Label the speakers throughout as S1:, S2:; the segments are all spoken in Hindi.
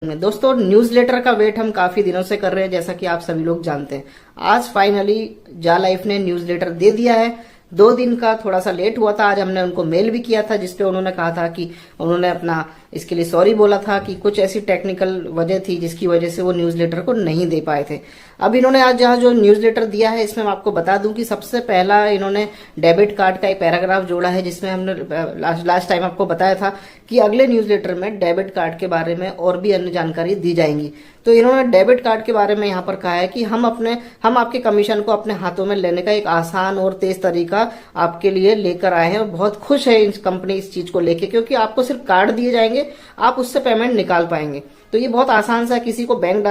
S1: दोस्तों, न्यूज़लेटर का वेट हम काफी दिनों से कर रहे हैं, जैसा कि आप सभी लोग जानते हैं। आज फाइनली जा लाइफ ने न्यूज़लेटर दे दिया है। 2 दिन का थोड़ा सा लेट हुआ था। आज हमने उनको मेल भी किया था, जिसपे उन्होंने कहा था कि उन्होंने अपना इसके लिए सॉरी बोला था कि कुछ ऐसी टेक्निकल वजह थी जिसकी वजह से वो न्यूज़लेटर को नहीं दे पाए थे। अब इन्होंने आज जहाँ जो न्यूज़लेटर दिया है, इसमें मैं आपको बता दूं कि सबसे पहला इन्होंने डेबिट कार्ड का एक पैराग्राफ जोड़ा है, जिसमें हमने लास्ट टाइम आपको बताया था कि अगले न्यूज़लेटर में डेबिट कार्ड के बारे में और भी अन्य जानकारी दी जाएंगी। तो इन्होंने डेबिट कार्ड के बारे में यहाँ पर कहा है कि हम आपके कमीशन को अपने हाथों में लेने का एक आसान और तेज तरीका आपके लिए लेकर आए हैं, और बहुत खुश है इस कंपनी इस चीज को लेके, क्योंकि आपको सिर्फ कार्ड दिए जाएंगे, आप उससे पेमेंट निकाल पाएंगे। तो ये बहुत आसान सा, किसी को बैंक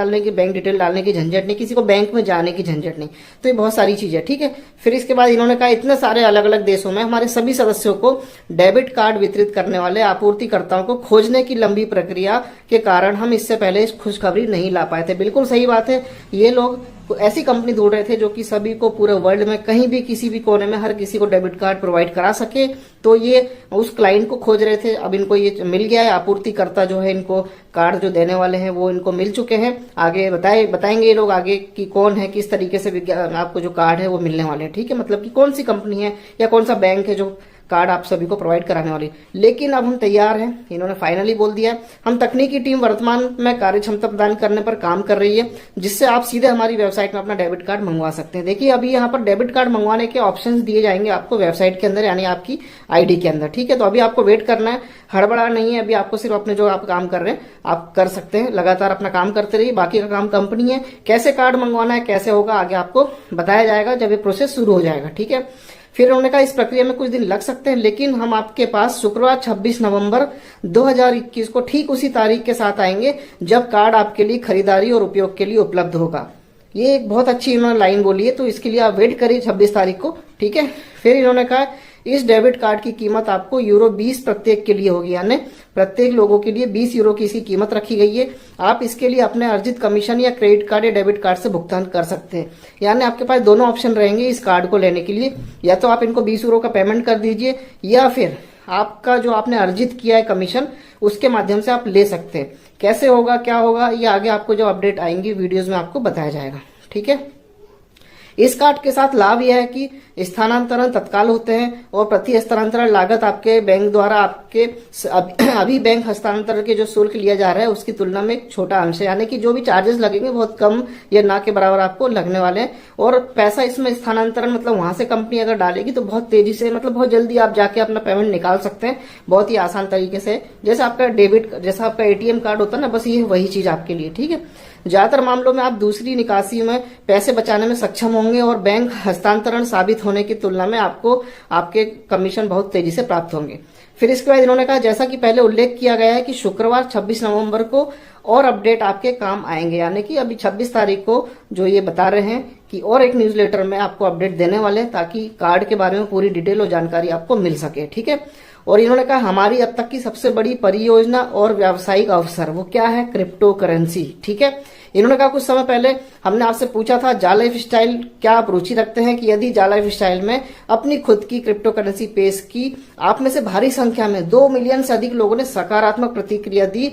S1: डिटेल डालने की झंझट नहीं, किसी को बैंक में जाने की झंझट नहीं। तो ये बहुत सारी चीजें, ठीक है। फिर इसके बाद इन्होंने कहा इतने सारे अलग अलग देशों में हमारे सभी सदस्यों को डेबिट कार्ड वितरित करने वाले आपूर्तिकर्ताओं को खोजने की लंबी प्रक्रिया के कारण हम इससे पहले इस खुशखबरी नहीं ला पाए थे। बिल्कुल सही बात है। ये लोग ऐसी कंपनी ढूंढ रहे थे जो कि सभी को पूरे वर्ल्ड में कहीं भी किसी भी कोने में हर किसी को डेबिट कार्ड प्रोवाइड करा सके। तो ये उस क्लाइंट को खोज रहे थे। अब इनको ये मिल गया है। आपूर्तिकर्ता जो है, इनको कार्ड जो देने वाले हैं वो इनको मिल चुके हैं। आगे बताएंगे ये लोग आगे कि कौन है, किस तरीके से आपको जो कार्ड है वो मिलने वाले हैं, ठीक है। मतलब कि कौन सी कंपनी है या कौन सा बैंक है जो कार्ड आप सभी को प्रोवाइड कराने वाली। लेकिन अब हम तैयार हैं। इन्होंने फाइनली बोल दिया है, हम तकनीकी टीम वर्तमान में कार्य क्षमता प्रदान करने पर काम कर रही है, जिससे आप सीधे हमारी वेबसाइट में अपना डेबिट कार्ड मंगवा सकते हैं। देखिए, अभी यहाँ पर डेबिट कार्ड मंगवाने के ऑप्शंस दिए जाएंगे आपको वेबसाइट के अंदर, यानी आपकी आईडी के अंदर, ठीक है। तो अभी आपको वेट करना है, हड़बड़ा नहीं है। अभी आपको सिर्फ अपने जो आप काम कर रहे हैं आप कर सकते हैं, लगातार अपना काम करते रहिए। बाकी का काम कंपनी है। कैसे कार्ड मंगवाना है, कैसे होगा, आगे आपको बताया जाएगा जब ये प्रोसेस शुरू हो जाएगा, ठीक है। फिर उन्होंने कहा इस प्रक्रिया में कुछ दिन लग सकते हैं, लेकिन हम आपके पास शुक्रवार 26 नवंबर 2021 को ठीक उसी तारीख के साथ आएंगे जब कार्ड आपके लिए खरीदारी और उपयोग के लिए उपलब्ध होगा। ये एक बहुत अच्छी इन्होंने लाइन बोली है, तो इसके लिए आप वेट करिए 26 तारीख को, ठीक है। फिर इन्होंने कहा इस डेबिट कार्ड की कीमत आपको €20 प्रत्येक के लिए होगी, यानी प्रत्येक लोगों के लिए €20 की इसकी कीमत रखी गई है। आप इसके लिए अपने अर्जित कमीशन या क्रेडिट कार्ड या डेबिट कार्ड से भुगतान कर सकते हैं। यानी आपके पास दोनों ऑप्शन रहेंगे इस कार्ड को लेने के लिए। या तो आप इनको €20 का पेमेंट कर दीजिए, या फिर आपका जो आपने अर्जित किया है कमीशन, उसके माध्यम से आप ले सकते हैं। कैसे होगा, क्या होगा, ये आगे आपको जो अपडेट आएंगी वीडियोज में आपको बताया जाएगा, ठीक है। इस कार्ड के साथ लाभ यह है कि स्थानांतरण तत्काल होते हैं और प्रति हस्तांतरण लागत आपके बैंक द्वारा आपके अभी बैंक हस्तांतरण के जो शुल्क लिया जा रहा है उसकी तुलना में एक छोटा अंश है, यानी कि जो भी चार्जेस लगेंगे बहुत कम या ना के बराबर आपको लगने वाले हैं। और पैसा इसमें स्थानांतरण मतलब वहां से कंपनी अगर डालेगी तो बहुत तेजी से, मतलब बहुत जल्दी आप जाके अपना पेमेंट निकाल सकते हैं, बहुत ही आसान तरीके से। जैसे आपका एटीएम कार्ड होता है ना, बस ये वही चीज आपके लिए, ठीक है। ज्यादातर मामलों में आप दूसरी निकासी में पैसे बचाने में सक्षम होंगे और बैंक हस्तांतरण साबित होने की तुलना में आपको आपके कमीशन बहुत तेजी से प्राप्त होंगे। फिर इसके बाद इन्होंने कहा जैसा कि पहले उल्लेख किया गया है कि शुक्रवार 26 नवंबर को और अपडेट आपके काम आएंगे, यानी कि अभी 26 तारीख को जो ये बता रहे हैं कि और एक न्यूज़लेटर में आपको अपडेट देने वाले हैं, ताकि कार्ड के बारे में पूरी डिटेल और जानकारी आपको मिल सके, ठीक है। और इन्होंने कहा हमारी अब तक की सबसे बड़ी परियोजना और व्यावसायिक अवसर वो क्या है, क्रिप्टो करेंसी, ठीक है। इन्होंने कहा कुछ समय पहले हमने आपसे पूछा था जा लाइफ स्टाइल क्या आप रुचि रखते हैं कि यदि जा लाइफ स्टाइल में अपनी खुद की क्रिप्टो करेंसी पेश की। आप में से भारी संख्या में 2 मिलियन से अधिक लोगों ने सकारात्मक प्रतिक्रिया दी।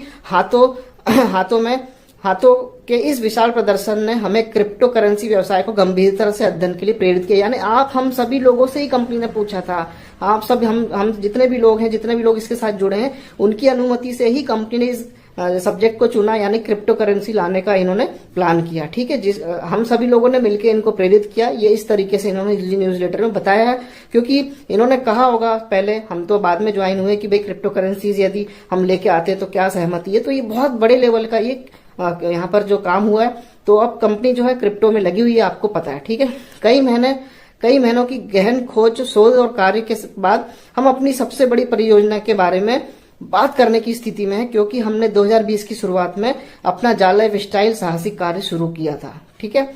S1: हाथों के इस विशाल प्रदर्शन ने हमें क्रिप्टो करेंसी व्यवसाय को गंभीरता से अध्ययन के लिए प्रेरित किया। यानी हम सभी लोगों से ही कंपनी ने पूछा था। आप सब हम जितने भी लोग इसके साथ जुड़े हैं, उनकी अनुमति से ही कंपनी ने इस सब्जेक्ट को चुना, यानी क्रिप्टो करेंसी लाने का इन्होंने प्लान किया, ठीक है। हम सभी लोगों ने मिलकर इनको प्रेरित किया। ये इस तरीके से इन्होंने न्यूज़लेटर में बताया है, क्योंकि इन्होंने कहा होगा पहले, हम तो बाद में ज्वाइन हुए, कि भाई क्रिप्टो करेंसीज यदि हम लेके आते तो क्या सहमति है। तो ये बहुत बड़े लेवल का ये यहाँ पर जो काम हुआ है। तो अब कंपनी जो है क्रिप्टो में लगी हुई है, आपको पता है, ठीक है। कई महीनों की गहन खोज, शोध और कार्य के बाद हम अपनी सबसे बड़ी परियोजना के बारे में बात करने की स्थिति में है, क्योंकि हमने 2020 की शुरुआत में अपना जा लाइफ स्टाइल साहसिक कार्य शुरू किया था, ठीक है।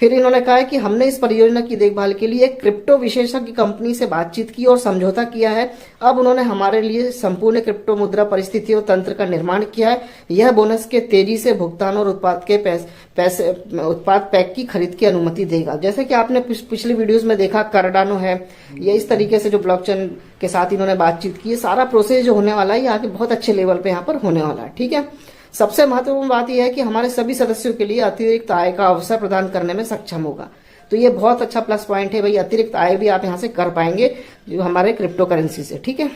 S1: फिर इन्होंने कहा है कि हमने इस परियोजना की देखभाल के लिए एक क्रिप्टो विशेषज्ञ कंपनी से बातचीत की और समझौता किया है। अब उन्होंने हमारे लिए संपूर्ण क्रिप्टो मुद्रा परिस्थितियों तंत्र का निर्माण किया है। यह बोनस के तेजी से भुगतान और उत्पाद पैक की खरीद की अनुमति देगा। जैसे कि आपने पिछली वीडियोस में देखा, कार्डानो है, ये इस तरीके से जो ब्लॉकचेन के साथ इन्होंने बातचीत की, सारा प्रोसेस जो होने वाला है ये आगे बहुत अच्छे लेवल पे यहाँ पर होने वाला है, ठीक है। सबसे महत्वपूर्ण बात यह है कि हमारे सभी सदस्यों के लिए अतिरिक्त आय का अवसर प्रदान करने में सक्षम होगा। तो ये बहुत अच्छा प्लस पॉइंट है भाई, अतिरिक्त आय भी आप यहाँ से कर पाएंगे जो हमारे क्रिप्टो करेंसी से। ठीक है,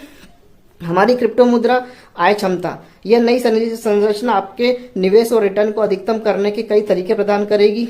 S1: हमारी क्रिप्टो मुद्रा आय क्षमता, यह नई संरचना आपके निवेश और रिटर्न को अधिकतम करने के कई तरीके प्रदान करेगी।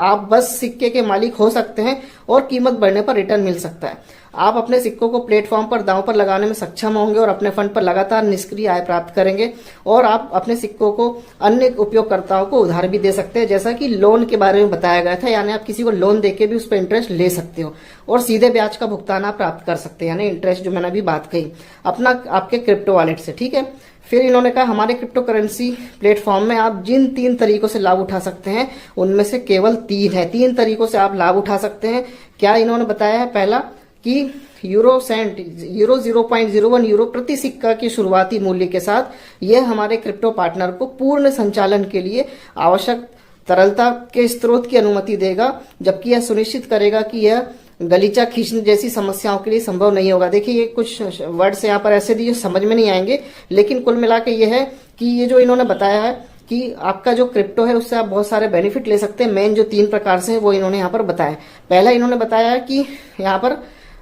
S1: आप बस सिक्के के मालिक हो सकते हैं और कीमत बढ़ने पर रिटर्न मिल सकता है। आप अपने सिक्कों को प्लेटफॉर्म पर दांव पर लगाने में सक्षम होंगे और अपने फंड पर लगातार निष्क्रिय आय प्राप्त करेंगे। और आप अपने सिक्कों को अन्य उपयोगकर्ताओं को उधार भी दे सकते हैं, जैसा कि लोन के बारे में बताया गया था, यानी आप किसी को लोन देके भी उस पर इंटरेस्ट ले सकते हो और सीधे ब्याज का भुगतान आप प्राप्त कर सकते हैं, यानी इंटरेस्ट जो मैंने अभी बात कही अपना आपके क्रिप्टो वॉलेट से। ठीक है, फिर इन्होंने कहा हमारे क्रिप्टो करेंसी प्लेटफॉर्म में आप जिन 3 तरीकों से लाभ उठा सकते हैं उनमें से केवल 3 है। 3 तरीकों से आप लाभ उठा सकते हैं। क्या इन्होंने बताया है? पहला कि यूरो 0.01 यूरो प्रति सिक्का के शुरुआती मूल्य के साथ यह हमारे क्रिप्टो पार्टनर को पूर्ण संचालन के लिए आवश्यक तरलता के स्रोत की अनुमति देगा, जबकि यह सुनिश्चित करेगा कि यह गलीचा खींचने जैसी समस्याओं के लिए संभव नहीं होगा। देखिए, ये कुछ वर्ड्स यहाँ पर ऐसे दिए समझ में नहीं आएंगे, लेकिन कुल मिला के ये है कि ये जो इन्होंने बताया है कि आपका जो क्रिप्टो है उससे आप बहुत सारे बेनिफिट ले सकते हैं। मेन जो 3 प्रकार से है वो इन्होंने यहाँ पर बताया। पहला इन्होंने बताया कि यहाँ पर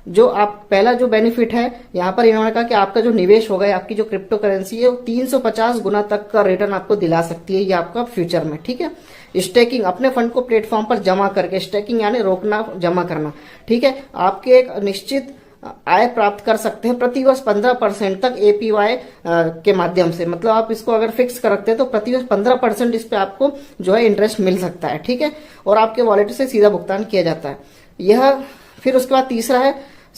S1: जो आप पहला जो बेनिफिट है यहाँ पर इन्होंने कहा कि आपका जो निवेश होगा, आपकी जो क्रिप्टो करेंसी है वो 350 गुना तक का रिटर्न आपको दिला सकती है ये आपका फ्यूचर में। ठीक है, स्टेकिंग, अपने फंड को प्लेटफॉर्म पर जमा करके, स्टेकिंग यानी रोकना जमा करना। ठीक है, आपके एक निश्चित आय प्राप्त कर सकते हैं प्रतिवर्ष 15% तक APY के माध्यम से। मतलब आप इसको अगर फिक्स कर रखते हैं तो प्रतिवर्ष 15% इस पे आपको जो है इंटरेस्ट मिल सकता है। ठीक है, और आपके वॉलेट से सीधा भुगतान किया जाता है यह। फिर उसके बाद तीसरा है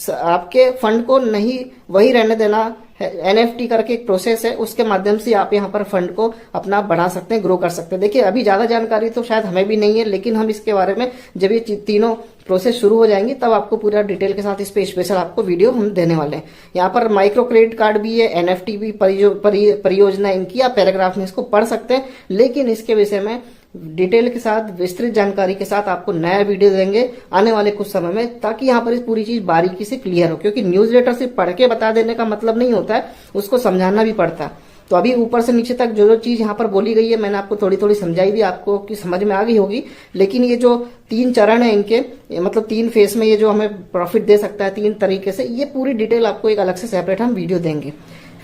S1: आपके फंड को नहीं वही रहने देना है। NFT करके एक प्रोसेस है, उसके माध्यम से आप यहाँ पर फंड को अपना बढ़ा सकते हैं, ग्रो कर सकते हैं। देखिए, अभी ज्यादा जानकारी तो शायद हमें भी नहीं है, लेकिन हम इसके बारे में जब ये तीनों प्रोसेस शुरू हो जाएंगी तब आपको पूरा डिटेल के साथ इस पे स्पेशल आपको वीडियो हम देने वाले हैं। यहाँ पर माइक्रो क्रेडिट कार्ड भी है, NFT भी परियोजना इनकी, आप पैराग्राफ में इसको पढ़ सकते हैं, लेकिन इसके विषय में डिटेल के साथ विस्तृत जानकारी के साथ आपको नया वीडियो देंगे आने वाले कुछ समय में, ताकि यहाँ पर इस पूरी चीज बारीकी से क्लियर हो। क्योंकि न्यूज़लेटर सिर्फ पढ़ के बता देने का मतलब नहीं होता है, उसको समझाना भी पड़ता है। तो अभी ऊपर से नीचे तक जो जो चीज यहाँ पर बोली गई है मैंने आपको थोड़ी थोड़ी समझाई भी, आपको की समझ में आ गई होगी। लेकिन ये जो 3 चरण है इनके, मतलब 3 फेस में ये जो हमें प्रॉफिट दे सकता है 3 तरीके से, ये पूरी डिटेल आपको एक अलग से सेपरेट हम वीडियो देंगे।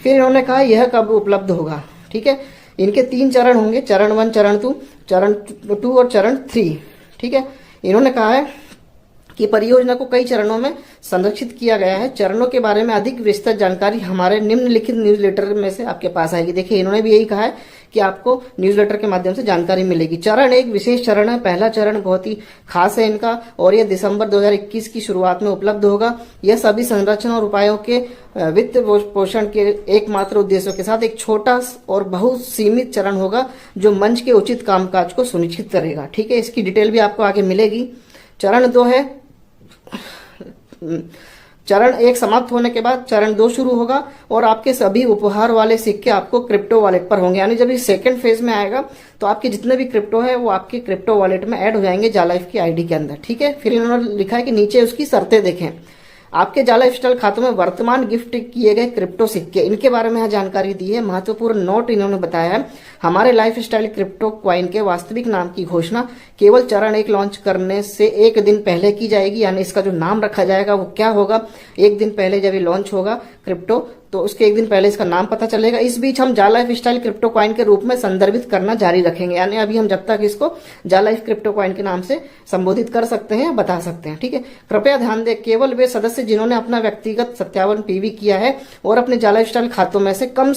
S1: फिर इन्होंने कहा यह कब उपलब्ध होगा। ठीक है, इनके 3 चरण होंगे, चरण 1, चरण 2 और चरण 3। ठीक है, इन्होंने कहा है कि परियोजना को कई चरणों में संरक्षित किया गया है। चरणों के बारे में अधिक विस्तृत जानकारी हमारे निम्नलिखित न्यूज़लेटर में से आपके पास आएगी। देखिए, इन्होंने भी यही कहा है कि आपको न्यूज़लेटर के माध्यम से जानकारी मिलेगी। चरण 1 विशेष चरण है। पहला चरण बहुत ही खास है इनका, और यह दिसंबर 2021 की शुरुआत में उपलब्ध होगा। यह सभी संरचना और उपायों के वित्त पोषण के एकमात्र उद्देश्यों के साथ एक छोटा और बहुत सीमित चरण होगा जो मंच के उचित कामकाज को सुनिश्चित करेगा। ठीक है, इसकी डिटेल भी आपको आगे मिलेगी। चरण 2 है, चरण 1 समाप्त होने के बाद चरण 2 शुरू होगा और आपके सभी उपहार वाले सिक्के आपको क्रिप्टो वॉलेट पर होंगे। यानी जब ये सेकंड फेज में आएगा तो आपके जितने भी क्रिप्टो है वो आपके क्रिप्टो वॉलेट में ऐड हो जाएंगे जालाइफ की आईडी के अंदर। ठीक है, फिर इन्होंने लिखा है कि नीचे उसकी शर्तें देखें। आपके जाला स्टाइल खातों में वर्तमान गिफ्ट किए गए क्रिप्टो सिक्के, इनके बारे में यहाँ जानकारी दी है। महत्वपूर्ण नोट इन्होंने बताया है, हमारे लाइफ स्टाइल क्रिप्टो क्वाइन के वास्तविक नाम की घोषणा केवल चरण 1 लॉन्च करने से 1 दिन पहले की जाएगी। यानी इसका जो नाम रखा जाएगा वो क्या होगा, 1 दिन पहले जब ये लॉन्च होगा क्रिप्टो, तो उसके 1 दिन पहले इसका नाम पता चलेगा। इस बीच हम जा लाइफ स्टाइल क्रिप्टो क्वाइन के रूप में संदर्भित करना जारी रखेंगे। यानी अभी हम जब तक इसको जा लाइफ क्रिप्टो क्वाइन के नाम से संबोधित कर सकते हैं, बता सकते हैं। ठीक है, कृपया ध्यान दें, केवल वे सदस्य जिन्होंने अपना व्यक्तिगत सत्यापन PV किया है और अपने जा लाइफ स्टाइल खातों में से कम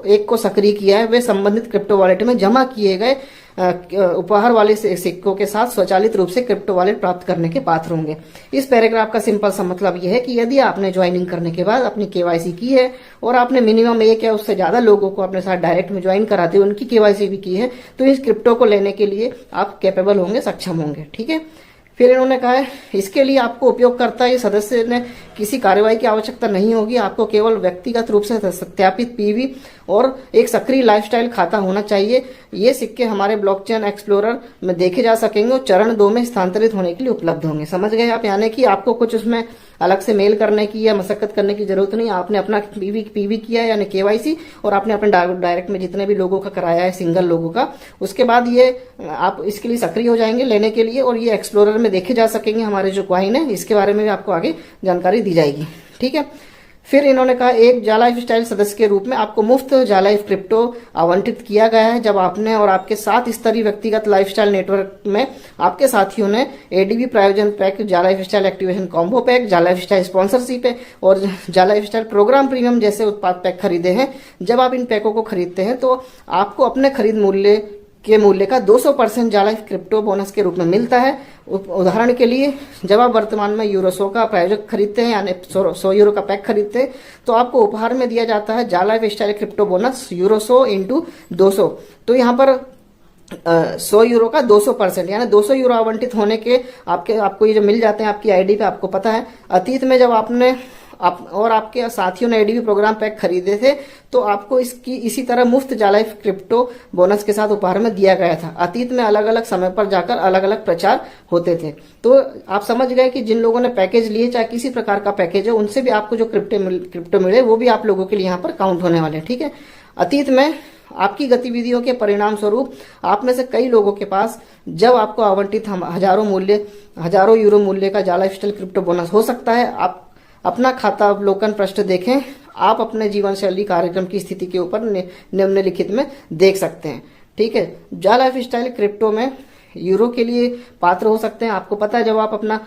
S1: एक को सक्रिय किया है, वे संबंधित क्रिप्टो वॉलेट में जमा किए गए उपहार वाले सिक्कों के साथ स्वचालित रूप से क्रिप्टो वॉलेट प्राप्त करने के पात्र होंगे। इस पैराग्राफ का सिंपल सा मतलब यह है कि यदि आपने ज्वाइनिंग करने के बाद अपनी KYC की है और आपने मिनिमम 1 या उससे ज्यादा लोगों को अपने साथ डायरेक्ट में ज्वाइन कराते हुए उनकी KYC भी की है, तो इस क्रिप्टो को लेने के लिए आप कैपेबल होंगे, सक्षम होंगे। ठीक है, फिर इन्होंने कहा है इसके लिए आपको उपयोगकर्ता या सदस्य ने किसी कार्यवाही की आवश्यकता नहीं होगी। आपको केवल व्यक्तिगत रूप से सत्यापित PV और एक सक्रिय लाइफस्टाइल खाता होना चाहिए। ये सिक्के हमारे ब्लॉकचेन एक्सप्लोरर में देखे जा सकेंगे और चरण 2 में स्थानांतरित होने के लिए उपलब्ध होंगे। समझ गए आप? यानी कि आपको कुछ उसमें अलग से मेल करने की या मशक्कत करने की जरूरत नहीं। आपने अपना पीवी किया है यानी केवाईसी, और आपने अपने डायरेक्ट में जितने भी लोगों का कराया है सिंगल लोगों का, उसके बाद ये आप इसके लिए सक्रिय हो जाएंगे लेने के लिए, और ये एक्सप्लोरर में देखे जा सकेंगे हमारे जो कॉइन है। इसके बारे में भी आपको आगे जानकारी दी जाएगी। ठीक है। फिर इन्होंने कहा एक जा लाइफ स्टाइल सदस्य के रूप में आपको मुफ्त जा लाइफ क्रिप्टो आवंटित किया गया है जब आपने और आपके 7 स्तरीय व्यक्तिगत लाइफस्टाइल नेटवर्क में आपके साथियों ने एडीबी प्रायोजन पैक, जा life style activation combo pack, जा लाइफ स्टाइल स्पॉन्सरशिप और जा लाइफ स्टाइल प्रोग्राम प्रीमियम जैसे उत्पाद पैक खरीदे हैं। जब आप इन पैकों को खरीदते हैं तो आपको अपने खरीद मूल्य का 200% जा लाइफ क्रिप्टो बोनस के रूप में मिलता है। उदाहरण के लिए जब आप वर्तमान में यूरो 100 का प्रायोजक खरीदते हैं यानी 100 यूरो का पैक खरीदते हैं तो आपको उपहार में दिया जाता है जा life style crypto bonus euro 100 × 200। तो यहाँ पर 100 यूरो का 200% यानी 200 यूरो आवंटित होने के आपको ये जो मिल जाते हैं आपकी आईडी पे। आपको पता है अतीत में जब आपने और आपके साथियों ने एडीबी प्रोग्राम पैक खरीदे थे तो आपको इसी तरह मुफ्त जा लाइफ क्रिप्टो बोनस के साथ उपहार में दिया गया था। अतीत में अलग अलग समय पर जाकर अलग अलग प्रचार होते थे। तो आप समझ गए कि जिन लोगों ने पैकेज लिए, चाहे किसी प्रकार का पैकेज है, उनसे भी आपको जो क्रिप्टो मिले वो भी आप लोगों के लिए यहाँ पर काउंट होने वाले हैं। ठीक है। अतीत में आपकी गतिविधियों के परिणाम स्वरूप आप में से कई लोगों के पास जब आपको आवंटित हजारों यूरो मूल्य का जा लाइफ स्टाइल क्रिप्टो बोनस हो सकता है। आप अपना खाता अवलोकन पृष्ठ देखें। आप अपने जीवन शैली कार्यक्रम की स्थिति के ऊपर निम्नलिखित में देख सकते हैं। ठीक है। जा लाइफ स्टाइल क्रिप्टो में यूरो के लिए पात्र हो सकते हैं। आपको पता है जब आप अपना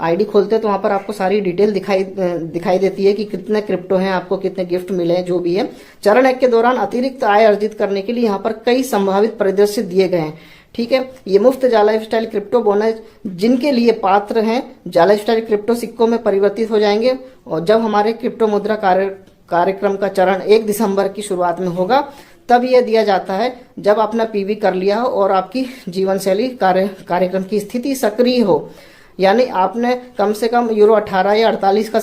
S1: आईडी खोलते हैं तो वहां पर आपको सारी डिटेल दिखाई देती है कि कितने क्रिप्टो हैं, आपको कितने गिफ्ट मिले हैं, जो भी है। चरण 1 के दौरान अतिरिक्त आय अर्जित करने के लिए यहाँ पर कई संभावित परिदृश्य दिए गए हैं। ठीक है। ये मुफ्त जा लाइफ स्टाइल क्रिप्टो बोनस जिनके लिए पात्र हैं जा लाइफ स्टाइल क्रिप्टो सिक्कों में परिवर्तित हो जाएंगे, और जब हमारे क्रिप्टो मुद्रा कार्यक्रम का चरण 1 दिसंबर की शुरुआत में होगा तब यह दिया जाता है जब आपने पीवी कर लिया हो और आपकी जीवन शैली कार्यक्रम की स्थिति सक्रिय हो। यानी आपने कम से कम यूरो 18 या 48 का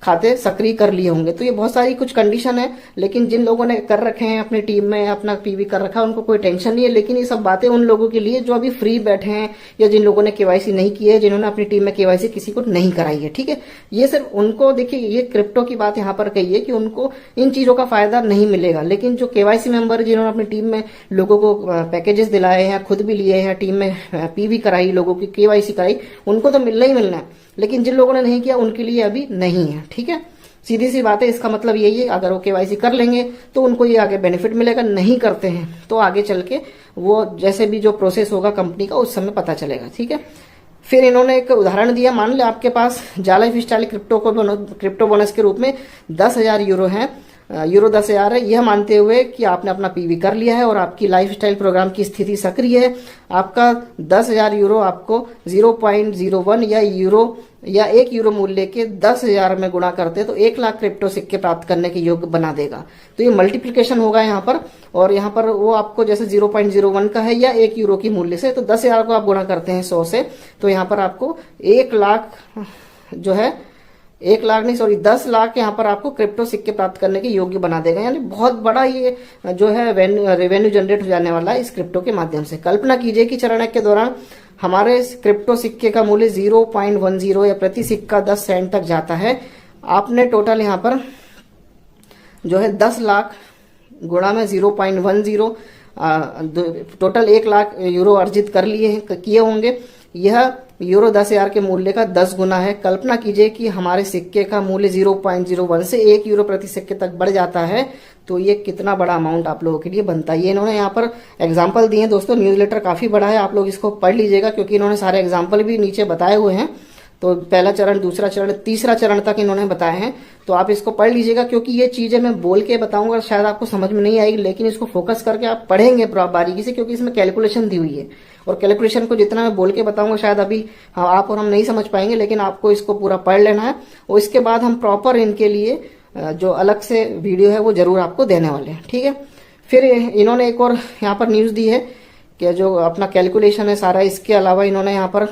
S1: खाते सक्रिय कर लिए होंगे। तो ये बहुत सारी कुछ कंडीशन है, लेकिन जिन लोगों ने कर रखे हैं अपनी टीम में अपना पीवी कर रखा है उनको कोई टेंशन नहीं है। लेकिन ये सब बातें उन लोगों के लिए जो अभी फ्री बैठे हैं या जिन लोगों ने केवाईसी नहीं की है, जिन्होंने अपनी टीम में केवाईसी किसी को नहीं कराई है। ठीक है। ये सिर्फ उनको, देखिए ये क्रिप्टो की बात यहाँ पर कही है कि उनको इन चीजों का फायदा नहीं मिलेगा, लेकिन जो केवाईसी मेंबर जिन्होंने अपनी टीम में लोगों को पैकेजेस दिलाए हैं, खुद भी लिए हैं, टीम में पीवी कराई, लोगों की केवाईसी कराई, उनको तो मिलना ही मिलना है। लेकिन जिन लोगों ने नहीं किया उनके लिए अभी नहीं है। ठीक है। सीधी सी बात है। इसका मतलब यही है अगर वो केवाईसी कर लेंगे तो उनको ये आगे बेनिफिट मिलेगा, नहीं करते हैं तो आगे चल के वो जैसे भी जो प्रोसेस होगा कंपनी का उस समय पता चलेगा। ठीक है। फिर इन्होंने एक उदाहरण दिया। मान ले आपके पास जा लाइफ स्टाइल क्रिप्टो बोनस के रूप में 10,000 यूरो है, यूरो 10,000 है, यह मानते हुए कि आपने अपना पीवी कर लिया है और आपकी लाइफ स्टाइल प्रोग्राम की स्थिति सक्रिय है। आपका 10,000 यूरो आपको 0.01 या 1 यूरो मूल्य के 10,000 में गुणा करते तो 1 लाख क्रिप्टो सिक्के प्राप्त करने के योग्य बना देगा। तो ये मल्टीप्लिकेशन होगा यहाँ पर, और यहाँ पर वो आपको जैसे 0.01 का है या 1 यूरो की मूल्य से, तो 10,000 को आप गुणा करते हैं 100 से, तो यहाँ पर आपको 1 लाख जो है 1 लाख नहीं सॉरी 10 लाख यहाँ पर आपको क्रिप्टो सिक्के प्राप्त करने के योग्य बना देगा। यानी बहुत बड़ा ये जो है रेवेन्यू जनरेट हो जाने वाला है इस क्रिप्टो के माध्यम से। कल्पना कीजिए कि चरण 1 के दौरान हमारे क्रिप्टो सिक्के का मूल्य 0.10 या प्रति सिक्का 10 सेंट तक जाता है। आपने टोटल यहाँ पर जो है 10 लाख गुणा में 0.10 टोटल 1 लाख यूरो अर्जित कर किए होंगे। यह यूरो 10,000 के मूल्य का 10 गुना है। कल्पना कीजिए कि हमारे सिक्के का मूल्य 0.01 से 1 यूरो प्रति सिक्के तक बढ़ जाता है, तो ये कितना बड़ा अमाउंट आप लोगों के लिए बनता है। ये इन्होंने यहाँ पर एग्जाम्पल दिए हैं दोस्तों। न्यूज़लेटर काफी बड़ा है, आप लोग इसको पढ़ लीजिएगा क्योंकि इन्होंने सारे एग्जाम्पल भी नीचे बताए हुए हैं। तो पहला चरण, दूसरा चरण, तीसरा चरण तक इन्होंने बताए हैं, तो आप इसको पढ़ लीजिएगा क्योंकि ये चीजें मैं बोल के बताऊंगा शायद आपको समझ में नहीं आएगी, लेकिन इसको फोकस करके आप पढ़ेंगे बारीकी से क्योंकि इसमें कैलकुलेशन दी हुई है। और कैलकुलेशन को जितना मैं बोल के बताऊंगा शायद अभी आप और हम नहीं समझ पाएंगे, लेकिन आपको इसको पूरा पढ़ लेना है और इसके बाद हम प्रॉपर इनके लिए जो अलग से वीडियो है वो जरूर आपको देने वाले हैं। ठीक है। फिर इन्होंने एक और यहाँ पर न्यूज दी है कि जो अपना कैलकुलेशन है सारा, इसके अलावा इन्होंने यहाँ पर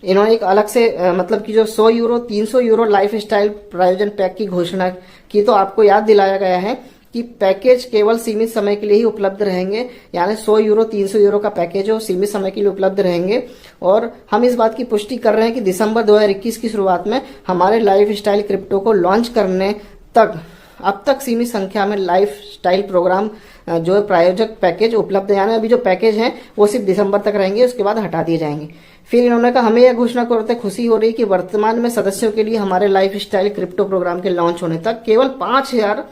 S1: इन्होंने एक अलग से मतलब कि जो 100 यूरो 300 यूरो लाइफ स्टाइल प्रायोजन पैक की घोषणा की, तो आपको याद दिलाया गया है कि पैकेज केवल सीमित समय के लिए ही उपलब्ध रहेंगे। यानी 100 यूरो 300 यूरो का पैकेज है, सीमित समय के लिए उपलब्ध रहेंगे। और हम इस बात की पुष्टि कर रहे हैं कि दिसंबर 2021 की शुरुआत में हमारे लाइफ स्टाइल क्रिप्टो को लॉन्च करने तक अब तक सीमित संख्या में लाइफ स्टाइल प्रोग्राम जो है प्रायोजक पैकेज उपलब्ध है। यानी अभी जो पैकेज हैं वो सिर्फ दिसंबर तक रहेंगे, उसके बाद हटा दिए जाएंगे। फिर इन्होंने कहा हमें यह घोषणा करते खुशी हो रही कि वर्तमान में सदस्यों के लिए हमारे लाइफ स्टाइल क्रिप्टो प्रोग्राम के लॉन्च होने तक केवल 5000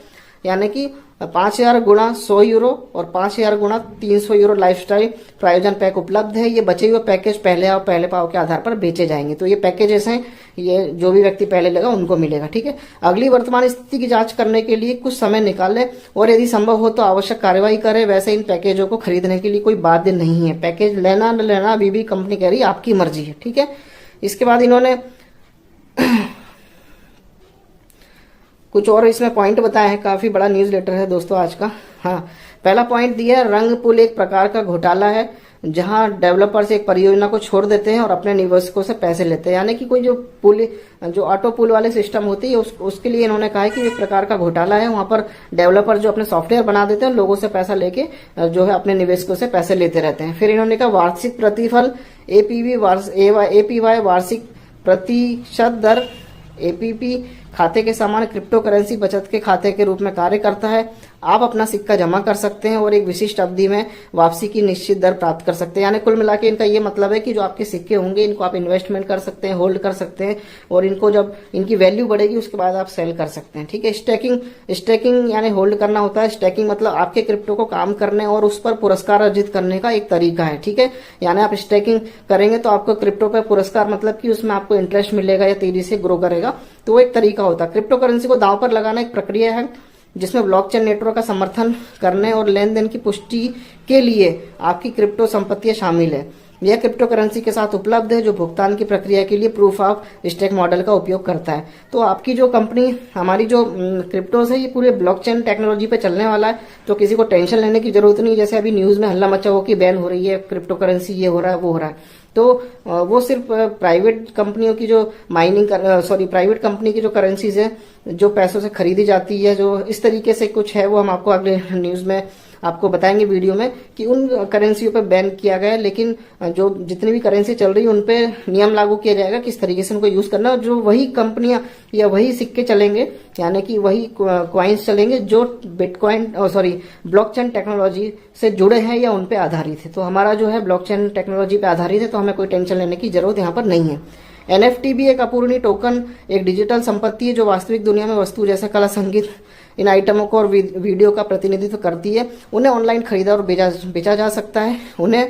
S1: यानी कि 5000 गुणा 100 यूरो और 5000 गुणा 300 यूरो लाइफस्टाइल प्रायोजन पैक उपलब्ध है। ये बचे हुए पैकेज पहले आओ पहले पाओ के आधार पर बेचे जाएंगे। तो ये पैकेजेस हैं, ये जो भी व्यक्ति पहले लेगा उनको मिलेगा। ठीक है, अगली वर्तमान स्थिति की जांच करने के लिए कुछ समय निकाले और यदि संभव हो तो आवश्यक कार्यवाही करे। वैसे इन पैकेजों को खरीदने के लिए कोई बाध्य नहीं है। पैकेज लेना न लेना अभी भी कंपनी कह रही है आपकी मर्जी है। ठीक है, इसके बाद इन्होंने कुछ और इसमें पॉइंट बताया है। काफी बड़ा न्यूज लेटर है दोस्तों आज का। हाँ, पहला पॉइंट दिया है रंग पुल एक प्रकार का घोटाला है जहां डेवलपर्स एक परियोजना को छोड़ देते हैं और अपने निवेशकों से पैसे लेते हैं। यानी कि कोई जो पुल जो ऑटो पुल वाले सिस्टम होती है उसके लिए इन्होंने कहा है कि एक प्रकार का घोटाला है। वहां पर डेवलपर जो अपने सॉफ्टवेयर बना देते हैं लोगों से पैसा लेके जो है अपने निवेशकों से पैसे लेते रहते हैं। फिर इन्होंने कहा वार्षिक प्रतिफल एपीवाई वार्षिक प्रतिशत दर एपीपी खाते के समान क्रिप्टो करेंसी बचत के खाते के रूप में कार्य करता है। आप अपना सिक्का जमा कर सकते हैं और एक विशिष्ट अवधि में वापसी की निश्चित दर प्राप्त कर सकते हैं। यानी कुल मिला के इनका ये मतलब है कि जो आपके सिक्के होंगे इनको आप इन्वेस्टमेंट कर सकते हैं, होल्ड कर सकते हैं और इनको जब इनकी वैल्यू बढ़ेगी उसके बाद आप सेल कर सकते हैं। ठीक है, स्टेकिंग यानी होल्ड करना होता है। स्टेकिंग मतलब आपके क्रिप्टो को काम करने और उस पर पुरस्कार अर्जित करने का एक तरीका है। ठीक है, यानी आप स्टेकिंग करेंगे तो आपको क्रिप्टो पे पुरस्कार मतलब कि उसमें आपको इंटरेस्ट मिलेगा या तेजी से ग्रो करेगा, तो वो एक तरीका होता है। क्रिप्टो करेंसी को दांव पर लगाना एक प्रक्रिया है जिसमें ब्लॉकचेन नेटवर्क का समर्थन करने और लेन देन की पुष्टि के लिए आपकी क्रिप्टो संपत्तियां शामिल है। यह क्रिप्टो करेंसी के साथ उपलब्ध है जो भुगतान की प्रक्रिया के लिए प्रूफ ऑफ स्टेक मॉडल का उपयोग करता है। तो आपकी जो कंपनी हमारी जो क्रिप्टोस है ये पूरे ब्लॉकचेन टेक्नोलॉजी पे चलने वाला है, तो किसी को टेंशन लेने की जरूरत नहीं। जैसे अभी न्यूज में हल्ला मचा हो कि बैन हो रही है क्रिप्टो करेंसी, ये हो रहा है वो हो रहा है, तो वो सिर्फ प्राइवेट कंपनियों की जो प्राइवेट कंपनी की जो करेंसीज है जो पैसों से खरीदी जाती है, जो इस तरीके से कुछ है, वो हम आपको अगले न्यूज में आपको बताएंगे वीडियो में कि उन करेंसियों पे बैन किया गया है। लेकिन जो जितनी भी करेंसी चल रही है उन पे नियम लागू किया जाएगा किस तरीके से उनको यूज करना है। और जो वही कंपनियां या वही सिक्के चलेंगे यानी कि वही क्वाइंस चलेंगे जो बिटकॉइन ब्लॉकचेन टेक्नोलॉजी से जुड़े हैं या उन पे आधारित है। तो हमारा जो है ब्लॉकचेन टेक्नोलॉजी पे आधारित है, तो हमें कोई टेंशन लेने की जरूरत यहाँ पर नहीं है। एनएफटी भी एक अपूर्णीय टोकन एक डिजिटल संपत्ति है जो वास्तविक दुनिया में वस्तु जैसे कला, संगीत इन आइटमों को और वीडियो का प्रतिनिधित्व करती है। उन्हें ऑनलाइन खरीदा और बेचा जा सकता है। उन्हें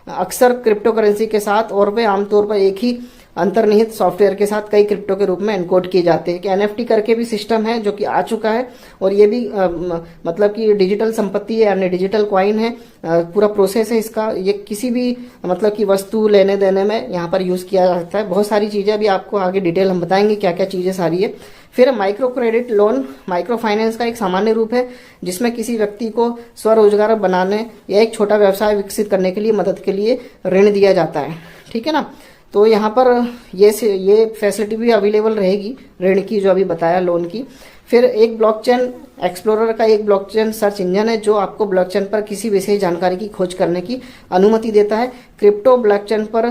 S1: अक्सर क्रिप्टो करेंसी के साथ और वे आमतौर पर एक ही अंतर्निहित सॉफ्टवेयर के साथ कई क्रिप्टो के रूप में एनकोड किए जाते हैं। कि एनएफटी करके भी सिस्टम है जो कि आ चुका है और ये भी मतलब कि डिजिटल संपत्ति है यानी डिजिटल कॉइन है। पूरा प्रोसेस है इसका, ये किसी भी मतलब की वस्तु लेने देने में यहाँ पर यूज किया जाता है। बहुत सारी चीजें अभी आपको आगे डिटेल हम बताएंगे क्या क्या चीजें सारी है। फिर micro credit loan micro finance का एक सामान्य रूप है जिसमें किसी व्यक्ति को स्वरोजगार बनाने या एक छोटा व्यवसाय विकसित करने के लिए मदद के लिए ऋण दिया जाता है। ठीक है ना, तो यहाँ पर ये फैसिलिटी भी अवेलेबल रहेगी ऋण की जो अभी बताया लोन की। फिर एक ब्लॉकचेन एक्सप्लोरर का एक ब्लॉकचेन सर्च इंजन है जो आपको ब्लॉकचेन पर किसी विशेष जानकारी की खोज करने की अनुमति देता है। क्रिप्टो ब्लॉकचेन पर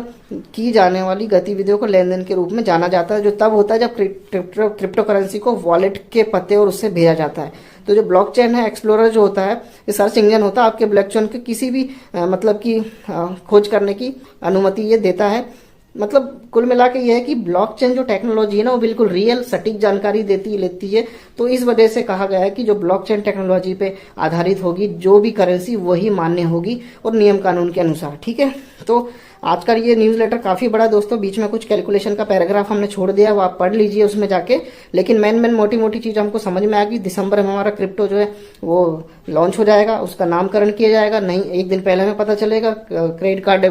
S1: की जाने वाली गतिविधियों को लेन देन के रूप में जाना जाता है जो तब होता है जब क्रिप्टो करेंसी को वॉलेट के पते और उससे भेजा जाता है। तो जो ब्लॉकचेन है एक्सप्लोरर जो होता है ये सर्च इंजन होता है, आपके ब्लॉकचेन के किसी भी मतलब की खोज करने की अनुमति ये देता है। मतलब कुल मिला के यह है कि ब्लॉकचेन जो टेक्नोलॉजी है ना वो बिल्कुल रियल सटीक जानकारी लेती है। तो इस वजह से कहा गया है कि जो ब्लॉकचेन टेक्नोलॉजी पे आधारित होगी जो भी करेंसी वही मान्य होगी और नियम कानून के अनुसार। ठीक है, तो आज का ये न्यूज लेटर काफी बड़ा दोस्तों, बीच में कुछ कैलकुलेशन का पैराग्राफ हमने छोड़ दिया, वो आप पढ़ लीजिए उसमें जाके। लेकिन मेन मोटी मोटी चीज हमको समझ में आ गई। दिसंबर में हमारा क्रिप्टो जो है वो लॉन्च हो जाएगा, उसका नामकरण किया जाएगा। नहीं, एक दिन पहले हमें पता चलेगा। क्रेडिट कार्ड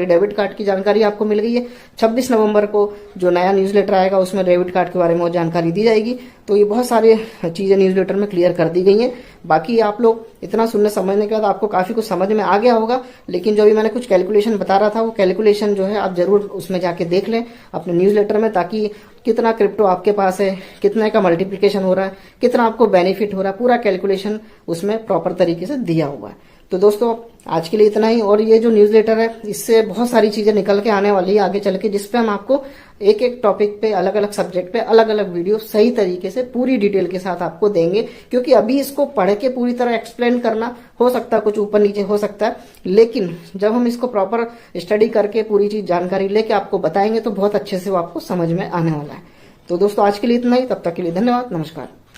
S1: डेबिट कार्ड की जानकारी आपको मिल गई है। 26 नवंबर को जो नया न्यूज लेटर आएगा उसमें डेबिट कार्ड के बारे में जानकारी दी जाएगी। तो ये बहुत सारे चीजें न्यूज लेटर में क्लियर कर दी गई है। बाकी आप लोग इतना सुनने समझने के बाद आपको काफी कुछ समझ में आ गया होगा, लेकिन जो अभी मैंने कुछ कैलकुलेशन बता रहा था वो कैलकुलेशन जो है आप जरूर उसमें जाके देख लें अपने न्यूज़लेटर में, ताकि कितना क्रिप्टो आपके पास है, कितने का मल्टीप्लिकेशन हो रहा है, कितना आपको बेनिफिट हो रहा है, पूरा कैलकुलेशन उसमें प्रॉपर तरीके से दिया हुआ है। तो दोस्तों आज के लिए इतना ही, और ये जो न्यूज़लेटर है इससे बहुत सारी चीजें निकल के आने वाली है आगे चल के, जिसपे हम आपको एक एक टॉपिक पे, अलग अलग सब्जेक्ट पे अलग अलग वीडियो सही तरीके से पूरी डिटेल के साथ आपको देंगे। क्योंकि अभी इसको पढ़ के पूरी तरह एक्सप्लेन करना हो सकता है कुछ ऊपर नीचे हो सकता है, लेकिन जब हम इसको प्रॉपर स्टडी करके पूरी चीज जानकारी लेके आपको बताएंगे तो बहुत अच्छे से वो आपको समझ में आने वाला है। तो दोस्तों आज के लिए इतना ही, तब तक के लिए धन्यवाद, नमस्कार।